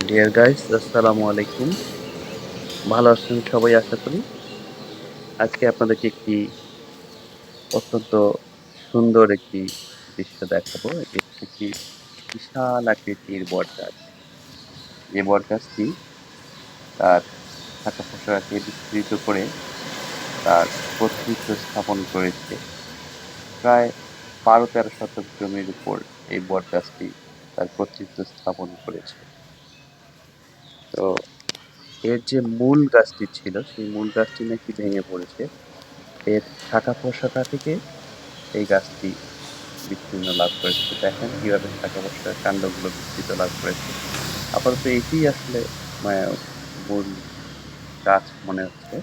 Deer guys, আসসালামু আলাইকুম। ভালো আছেন সবাই আশা করি। আজকে আপনাদেরকে একটি অত্যন্ত সুন্দর একটি দৃশ্য দেখাবো। এটি হচ্ছে একটি বিশাল আকৃতির বটগাছ। যে বটগাছটি তার শাখা-প্রশাখাকে বিস্তৃত করে তার কর্তৃত্ব স্থাপন করেছে। প্রায় ১২-১৩ শতক জমির উপর এই বটগাছটি তার কর্তৃত্ব স্থাপন করেছে। তো এর যে মূল গাছটি ছিল, সেই মূল গাছটি নাকি ভেঙে পড়েছে। এর শাখা-প্রশাখা থেকে এই গাছটি বিস্তীর্ণ লাভ করেছে। তো দেখেন কিভাবে শাখা-প্রশাখার কান্ডগুলো বিস্তৃত লাভ করেছে। আপাতত এটিই আসলে মানে মূল গাছ মনে হচ্ছে।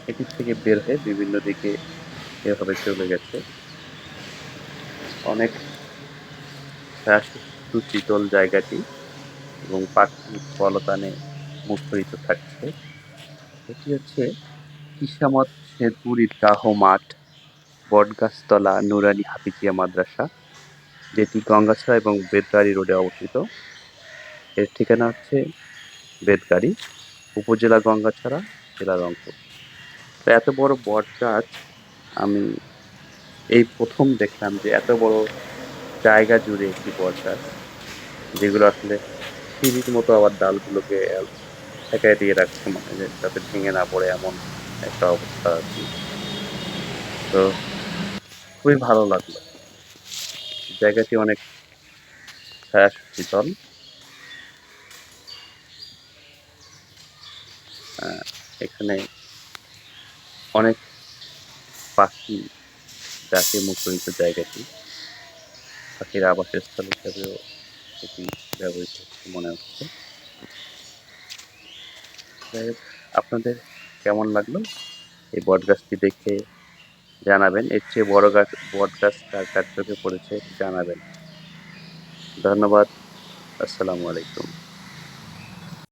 এটির থেকে বের হয়ে বিভিন্ন দিকে এভাবে চলে গেছে। অনেক সুশীতল জায়গাটি এবং পাখির কলতানে মুখরিত থাকছে। এটি হচ্ছে ইসামত শেরপুর ঈদগাহ মাঠ, বটগাছতলা নুরানী হাফিজিয়া মাদ্রাসা, যেটি গঙ্গাছড়া এবং বেতগাড়ী রোডে অবস্থিত। এর ঠিকানা হচ্ছে বেতগাড়ী, উপজেলা গঙ্গাছড়া, জেলা রংপুর। তো এত বড় বটগাছ আমি এই প্রথম দেখলাম যে এত বড় জায়গা জুড়ে একটি বটগাছ, যেগুলো আসলে সিঁড়ির মতো আবার ডালগুলোকে ঠেকায় দিয়ে রাখছে, মানে যে যাতে ভেঙে না পড়ে এমন একটা অবস্থা আর কি। তো খুবই ভালো লাগলো। জায়গাটি অনেক ছায়া শীতল। এখানে অনেক পাখি ডাকে মুখরিত জায়গাটি। পাখির আবাসস্থল হিসেবেও এটি ব্যবহৃত হচ্ছে মনে হচ্ছে। যাই হোক, আপনাদের কেমন লাগলো এই বটগাছটি দেখে জানাবেন। এর চেয়ে বড় বটগাছ কার কার চোখে পড়েছে জানাবেন। ধন্যবাদ। আসসালামু আলাইকুম।